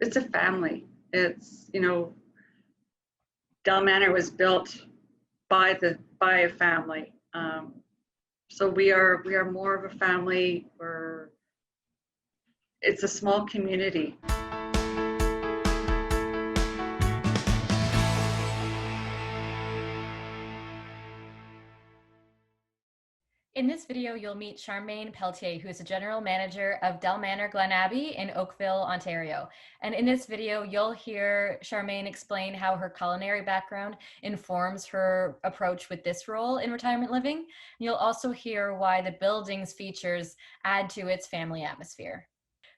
it's a family. It's, you know, Delmanor was built by a family. So we are more of a family. It's a small community. In this video, you'll meet Charmaine Pelletier, who is the general manager of Delmanor Glen Abbey in Oakville, Ontario. And in this video, you'll hear Charmaine explain how her culinary background informs her approach with this role in retirement living. And you'll also hear why the building's features add to its family atmosphere.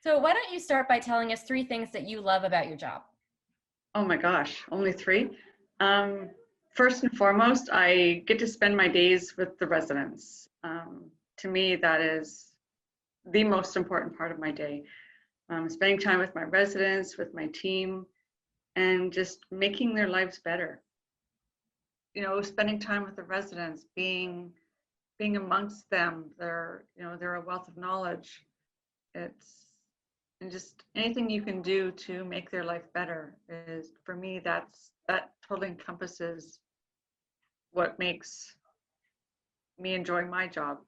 So why don't you start by telling us 3 things that you love about your job? Oh my gosh, only 3? First and foremost, I get to spend my days with the residents. To me, that is the most important part of my day. Spending time with my residents, with my team, and just making their lives better. You know, spending time with the residents, being amongst them, they're a wealth of knowledge. And just anything you can do to make their life better is, for me, that totally encompasses what makes me enjoy my job.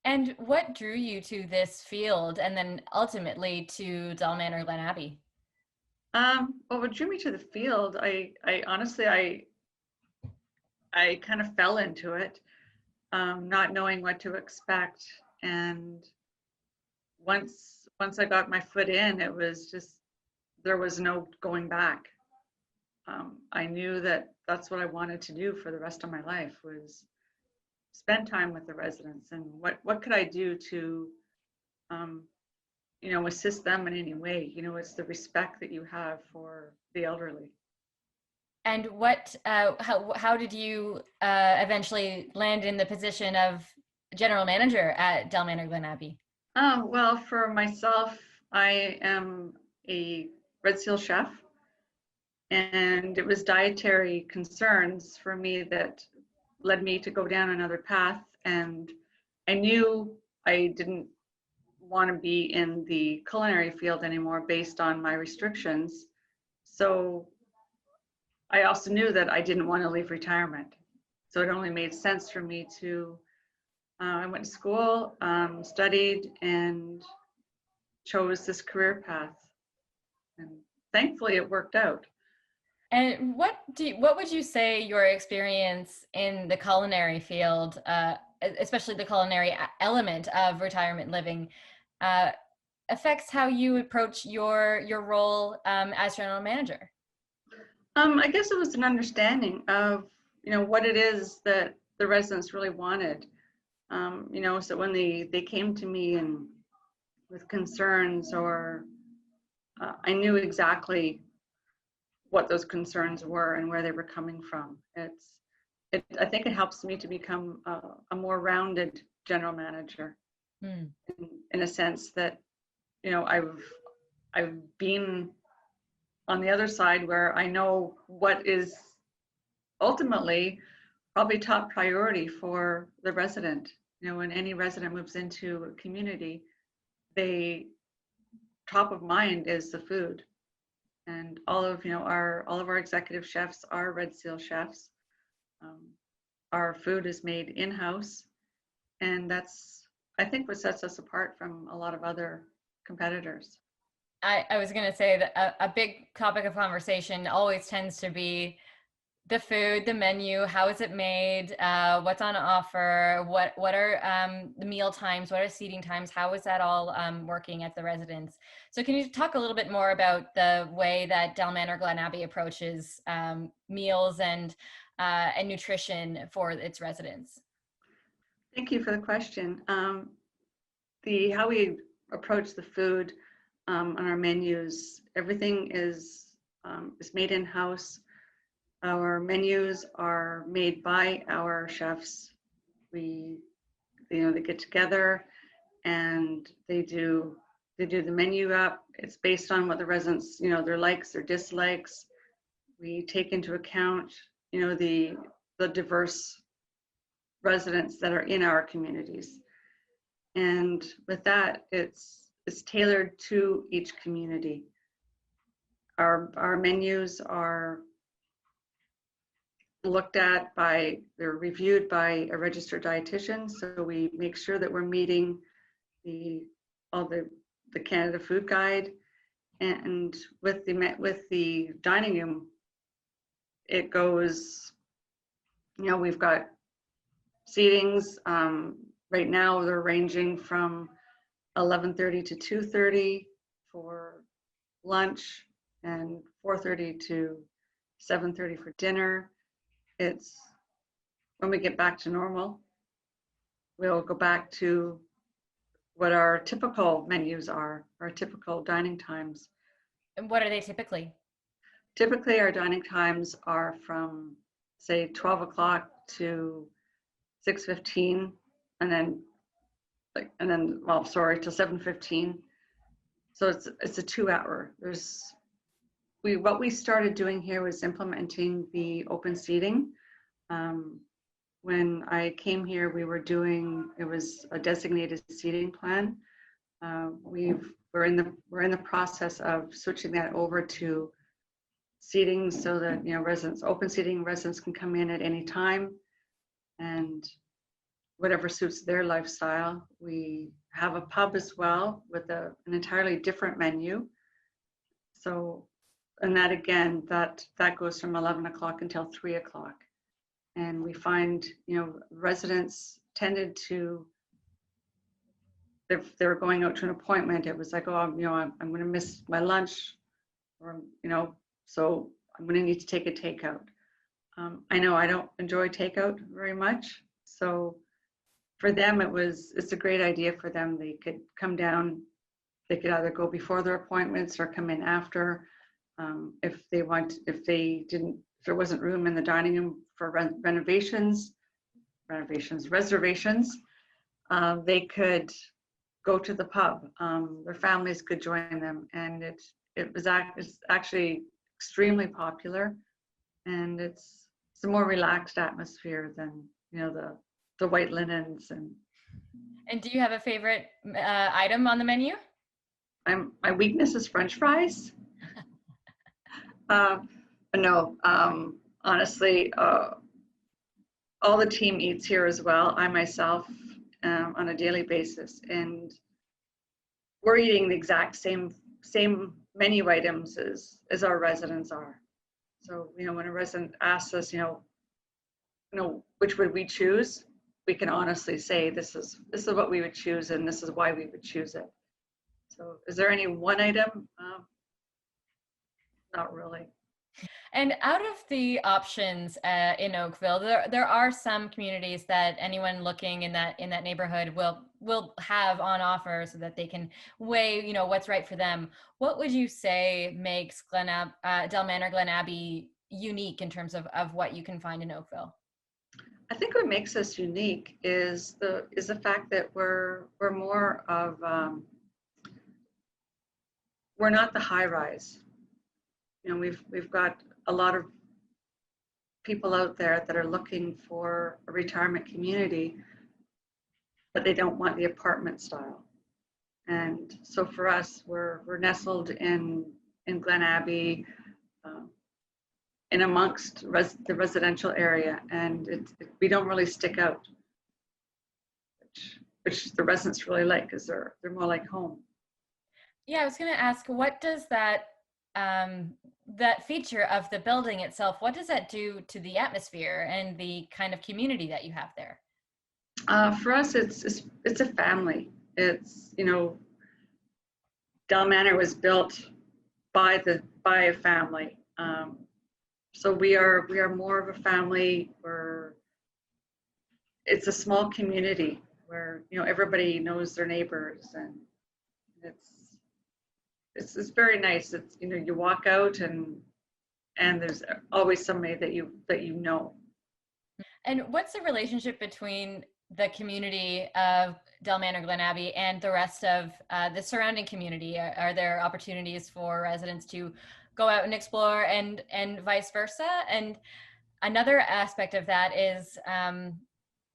And what drew you to this field and then ultimately to Delmanor Glen Abbey? Well, what drew me to the field, I honestly, I kind of fell into it, not knowing what to expect. And once I got my foot in, it was just, there was no going back. I knew that that's what I wanted to do for the rest of my life, was spend time with the residents, and what could I do to assist them in any way. It's the respect that you have for the elderly. And how did you eventually land in the position of general manager at Delmanor Glen Abbey? Well, for myself, I am a Red Seal chef, and it was dietary concerns for me that led me to go down another path. And I knew I didn't want to be in the culinary field anymore based on my restrictions. So I also knew that I didn't want to leave retirement. So it only made sense for me to, I went to school, studied, and chose this career path. And thankfully it worked out. And what would you say your experience in the culinary field, especially the culinary element of retirement living, affects how you approach your role as general manager? I guess it was an understanding of, what it is that the residents really wanted. So when they came to me and with concerns, or I knew exactly what those concerns were and where they were coming from. I think it helps me to become a more rounded general manager, in a sense that, I've been on the other side, where I know what is ultimately probably top priority for the resident. When any resident moves into a community, top of mind is the food. And all of our executive chefs are Red Seal chefs. Our food is made in-house, and that's, I think, what sets us apart from a lot of other competitors. I was going to say that a big topic of conversation always tends to be the food, the menu, how is it made, what's on offer, what are the meal times, what are seating times, how is that all working at the residence? So can you talk a little bit more about the way that Delmanor Glen Abbey approaches meals and nutrition for its residents? Thank you for the question. How we approach the food on our menus, everything is made in-house. Our menus are made by our chefs. They get together and they do the menu up. It's based on what the residents, their likes, their dislikes. We take into account, the diverse residents that are in our communities. And with that, it's tailored to each community. Our menus are looked at they're reviewed by a registered dietitian. So we make sure that we're meeting all the Canada Food Guide. And with the dining room, it goes, we've got seatings. Right now they're ranging from 11:30 to 2:30 for lunch and 4:30 to 7:30 for dinner. It's when we get back to normal, we'll go back to what our typical menus are, our typical dining times. And what are they typically? Typically, our dining times are from, say, 12 o'clock to 6:15, and then till 7:15. So it's a 2-hour. What we started doing here was implementing the open seating. When I came here, it was a designated seating plan. We're in the process of switching that over to seating so that open seating, residents can come in at any time and whatever suits their lifestyle. We have a pub as well with an entirely different menu. So, and that again, that goes from 11 o'clock until 3 o'clock. And we find, residents tended to, if they were going out to an appointment, it was like, oh, I'm going to miss my lunch, or, so I'm going to need to take a takeout. I know I don't enjoy takeout very much. So for them, it's a great idea for them. They could come down, they could either go before their appointments or come in after. If there wasn't room in the dining room for reservations, they could go to the pub. Their families could join them, and it's actually extremely popular, and it's a more relaxed atmosphere than the white linens. And do you have a favorite item on the menu? My weakness is French fries. No, honestly, all the team eats here as well. I myself, on a daily basis, and we're eating the exact same menu items as our residents are. So, when a resident asks us, which would we choose, we can honestly say this is what we would choose, and this is why we would choose it. So, is there any one item? Not really. And out of the options in Oakville, there are some communities that anyone looking in that neighborhood will have on offer so that they can weigh, what's right for them. What would you say makes Delmanor Glen Abbey unique in terms of what you can find in Oakville? I think what makes us unique is the fact that we're more of we're not the high rise. We've got a lot of people out there that are looking for a retirement community, but they don't want the apartment style. And so for us, we're nestled in Glen Abbey, in amongst the residential area, and we don't really stick out, which the residents really like, because they're more like home. Yeah, I was going to ask, what does that feature of the building itself, what does that do to the atmosphere and the kind of community that you have there? For us, it's a family. It's, Delmanor was built by a family. So we are more of a family. It's a small community where everybody knows their neighbors, and it's very nice. It's you walk out and there's always somebody that you know. And what's the relationship between the community of Delmanor Glen Abbey and the rest of the surrounding community? Are there opportunities for residents to go out and explore and vice versa? And another aspect of that is,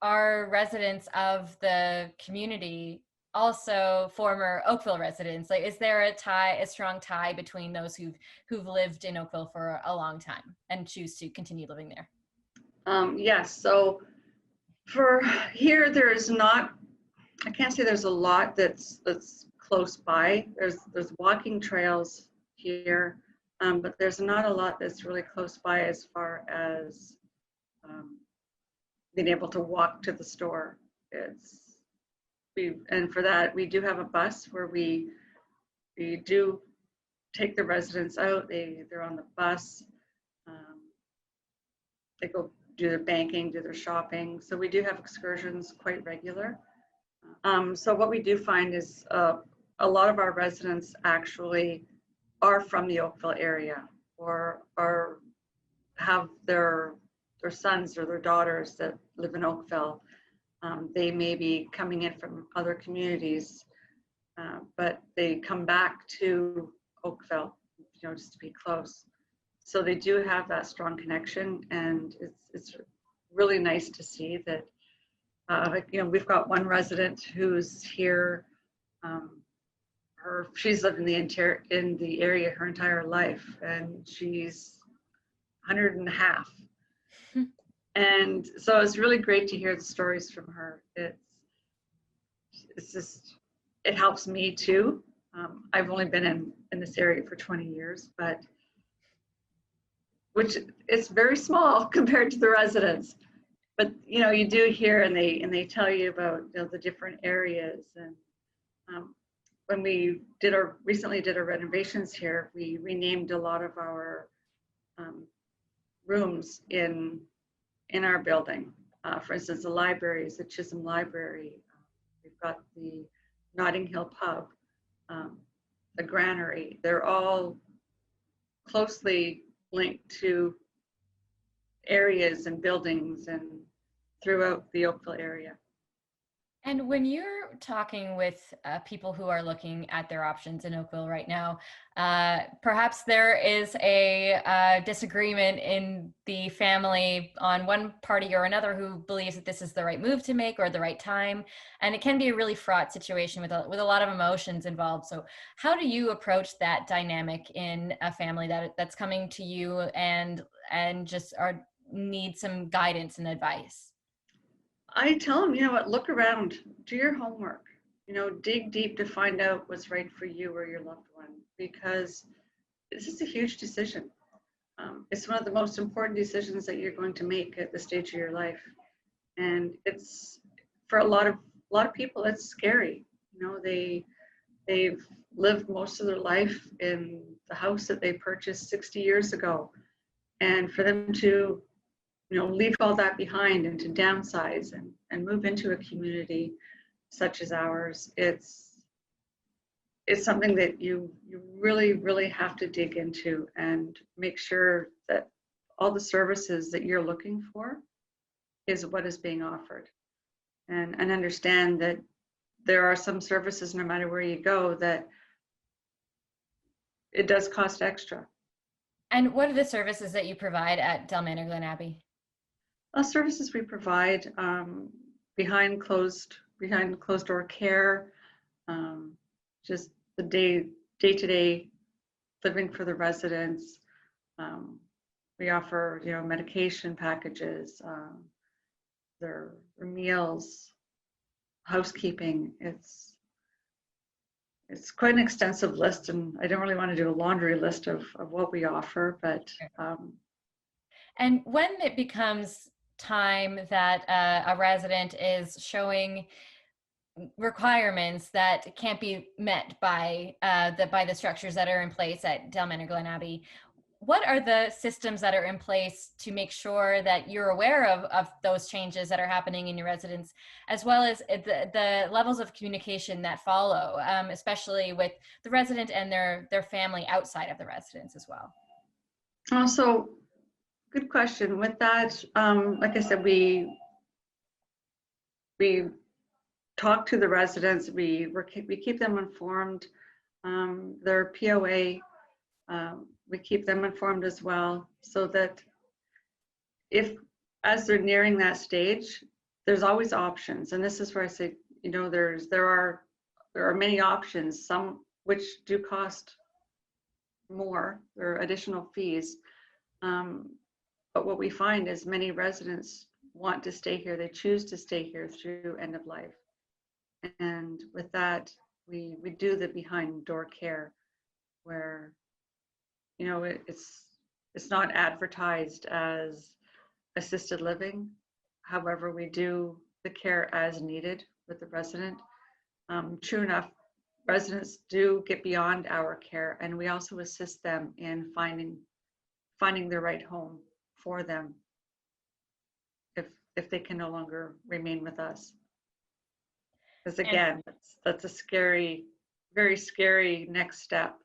are residents of the community also former Oakville residents. Like, is there a strong tie between those who've lived in Oakville for a long time and choose to continue living there? Yes, so for here, there is not, I can't say there's a lot that's close by. There's walking trails here, but there's not a lot that's really close by as far as being able to walk to the store. And for that, we do have a bus where we do take the residents out. They're on the bus. They go do their banking, do their shopping. So we do have excursions quite regular. So what we do find is a lot of our residents actually are from the Oakville area, or have their sons or their daughters that live in Oakville. They may be coming in from other communities, but they come back to Oakville, just to be close. So they do have that strong connection, and it's really nice to see that. We've got one resident who's here. She's lived in the area her entire life, and she's 100 and a half. And so it's really great to hear the stories from her. It's just, it helps me too. I've only been in this area for 20 years, but which it's very small compared to the residents. But you do hear, and they tell you about the different areas. And when we recently did our renovations here, we renamed a lot of our rooms in our building. For instance, the library is the Chisholm Library. We've got the Notting Hill Pub, the Granary. They're all closely linked to areas and buildings and throughout the Oakville area. And when you're talking with people who are looking at their options in Oakville right now, perhaps there is a disagreement in the family on one party or another who believes that this is the right move to make or the right time. And it can be a really fraught situation with a lot of emotions involved. So how do you approach that dynamic in a family that's coming to you and just need some guidance and advice? I tell them, look around, do your homework, dig deep to find out what's right for you or your loved one, because this is a huge decision. It's one of the most important decisions that you're going to make at the stage of your life. And it's, for a lot of people, it's scary. They've lived most of their life in the house that they purchased 60 years ago. And for them to leave all that behind and to downsize and move into a community such as ours, it's something that you really, really have to dig into and make sure that all the services that you're looking for is what is being offered. And understand that there are some services, no matter where you go, that it does cost extra. And what are the services that you provide at Delmanor Glen Abbey? Services we provide behind closed door care, just the day-to-day living for the residents. We offer medication packages, their meals, housekeeping. It's quite an extensive list, and I don't really want to do a laundry list of what we offer, but and when it becomes time that a resident is showing requirements that can't be met by the structures that are in place at Delmanor Glen Abbey, what are the systems that are in place to make sure that you're aware of those changes that are happening in your residence, as well as the levels of communication that follow, especially with the resident and their family outside of the residence as well? Also, good question. With that, like I said, we talk to the residents. We keep them informed. Their POA, we keep them informed as well, so that as they're nearing that stage, there's always options. And this is where I say, there are there are many options, some which do cost more, there are additional fees. But what we find is many residents want to stay here. They choose to stay here through end of life. And with that, we do the behind door care where, it's not advertised as assisted living. However, we do the care as needed with the resident. True enough, residents do get beyond our care, and we also assist them in finding the right home for them if they can no longer remain with us. Because again, that's a scary, very scary next step.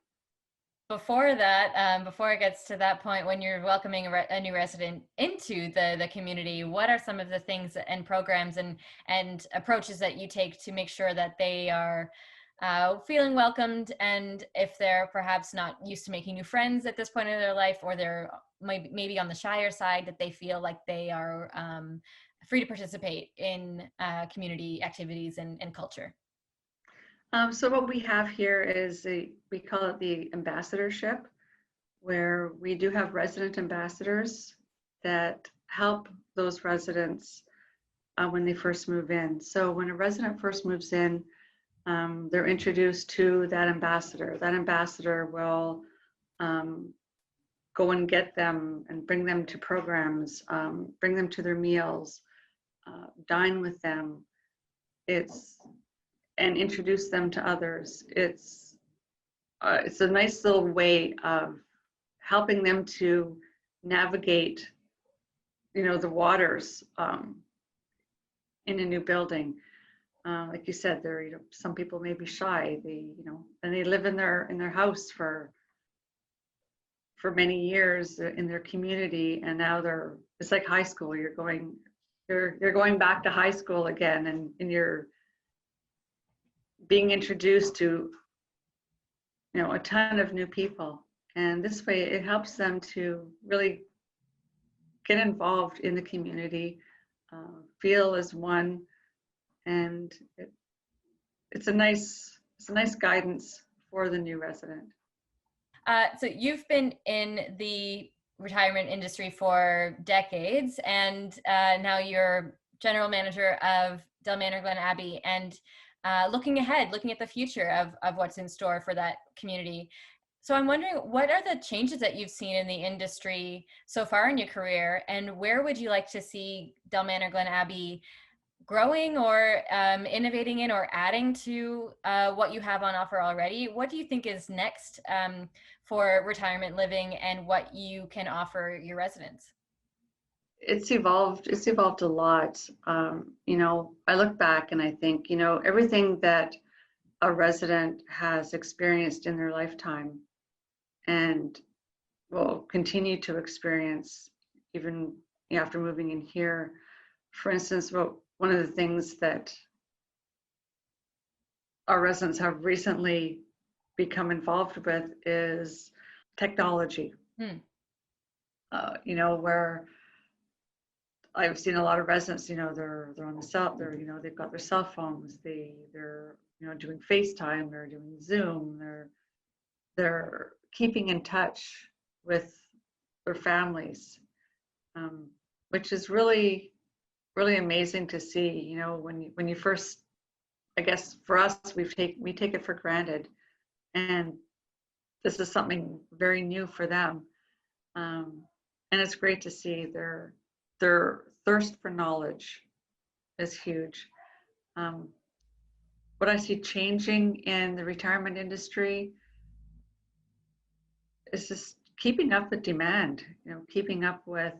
Before that, before it gets to that point, when you're welcoming a new resident into the community, what are some of the things and programs and approaches that you take to make sure that they are feeling welcomed, and if they're perhaps not used to making new friends at this point in their life, or they're maybe on the shyer side, that they feel like they are free to participate in community activities and culture? So what we have here is we call it the ambassadorship, where we do have resident ambassadors that help those residents when they first move in. So when a resident first moves in, they're introduced to that ambassador. That ambassador will go and get them and bring them to programs, bring them to their meals, dine with them. And introduce them to others. It's a nice little way of helping them to navigate, the waters in a new building. Like you said, some people may be shy. And they live in their house for many years in their community, and now it's like high school. You're going back to high school again, and you're being introduced to a ton of new people, and this way it helps them to really get involved in the community, feel as one, and it's a nice guidance for the new resident. So you've been in the retirement industry for decades, and now you're general manager of Delmanor Glen Abbey, and looking ahead, looking at the future of what's in store for that community. So I'm wondering, what are the changes that you've seen in the industry so far in your career, and where would you like to see Delmanor Glen Abbey growing or innovating in or adding to what you have on offer already? What do you think is next for retirement living and what you can offer your residents? It's evolved a lot. I look back and I think, everything that a resident has experienced in their lifetime and will continue to experience even after moving in here. For instance, one of the things that our residents have recently become involved with is technology. Where I've seen a lot of residents, they're on they've got their cell phones, they're doing FaceTime, they're doing Zoom, they're keeping in touch with their families, which is really, really amazing to see. When you first, I guess for us, we take it for granted, and this is something very new for them, and it's great to see their thirst for knowledge is huge. What I see changing in the retirement industry is just keeping up with demand, keeping up with,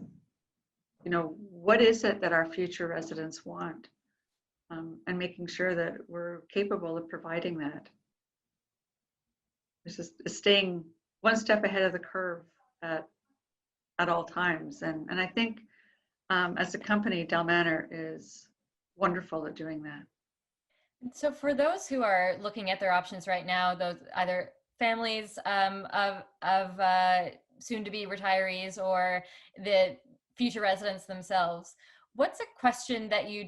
what is it that our future residents want, and making sure that we're capable of providing that. It's just staying one step ahead of the curve at all times. And I think as a company, Delmanor is wonderful at doing that. So for those who are looking at their options right now, those either families of soon-to-be retirees or the future residents themselves, what's a question that you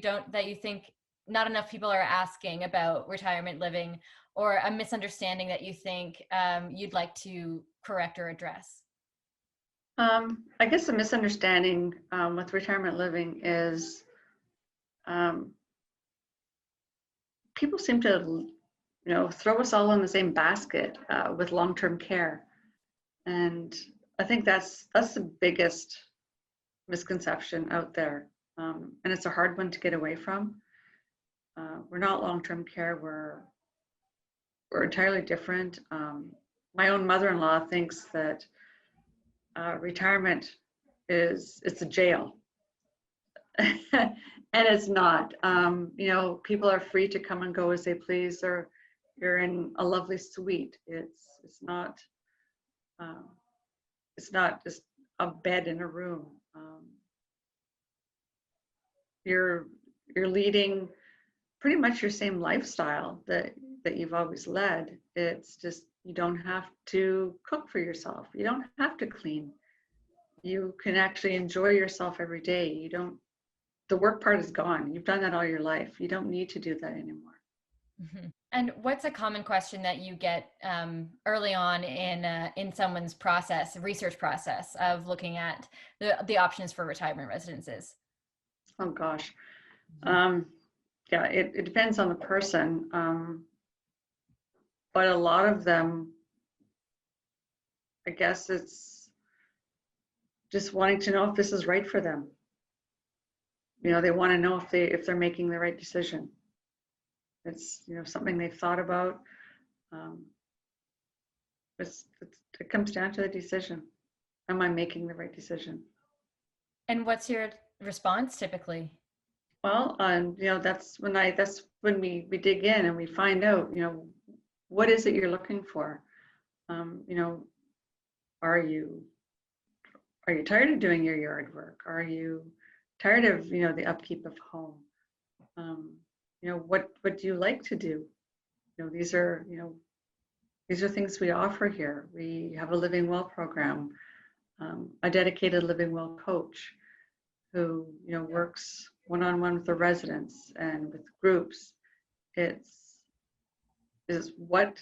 think not enough people are asking about retirement living, or a misunderstanding that you think you'd like to correct or address? I guess the misunderstanding with retirement living is people seem to, throw us all in the same basket with long-term care, and I think that's the biggest misconception out there, and it's a hard one to get away from. We're not long-term care. We're entirely different. My own mother-in-law thinks that retirement it's a jail. And it's not. People are free to come and go as they please, or you're in a lovely suite. It's not just a bed in a room. You're leading pretty much your same lifestyle that you've always led. It's just you don't have to cook for yourself. You don't have to clean. You can actually enjoy yourself every day. The work part is gone. You've done that all your life. You don't need to do that anymore. Mm-hmm. And what's a common question that you get early on in someone's research process of looking at the options for retirement residences? Oh gosh. Yeah, it depends on the person. But a lot of them, I guess it's just wanting to know if this is right for them. They want to know if they're making the right decision. It's something they've thought about. It comes down to the decision. Am I making the right decision? And what's your response typically? Well, that's when we dig in and we find out, what is it you're looking for? Are you tired of doing your yard work? Are you tired of the upkeep of home? What do you like to do? These are things we offer here. We have a living well program, a dedicated living well coach who works one-on-one with the residents and with groups. Is what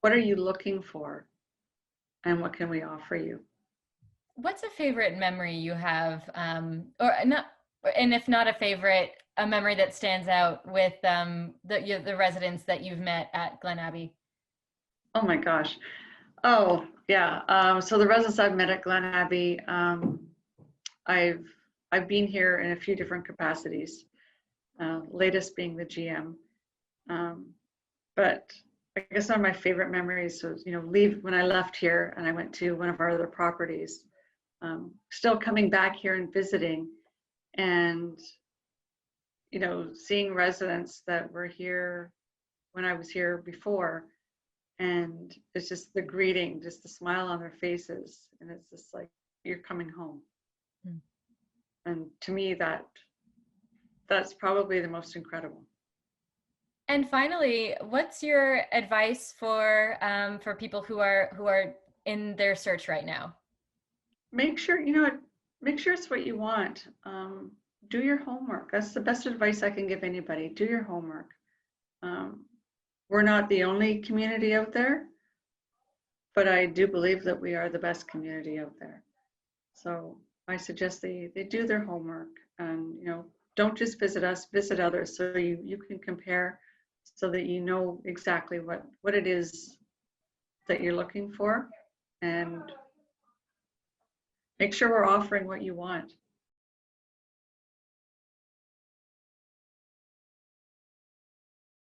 are you looking for, and what can we offer you? What's a favorite memory you have, or not? And if not a favorite, a memory that stands out with the residents that you've met at Glen Abbey? Oh my gosh. Oh yeah. So the residents I've met at Glen Abbey, I've been here in a few different capacities. Latest being the GM. But I guess one of my favorite memories was, when I left here and I went to one of our other properties. Still coming back here and visiting, and seeing residents that were here when I was here before, and it's just the greeting, just the smile on their faces, and it's just like you're coming home. And to me, that's probably the most incredible. And finally, what's your advice for people who are in their search right now? Make sure it's what you want. Do your homework. That's the best advice I can give anybody. Do your homework. We're not the only community out there, but I do believe that we are the best community out there. So I suggest they do their homework, and don't just visit us, visit others, so you can compare, so that you know exactly what it is that you're looking for, and make sure we're offering what you want.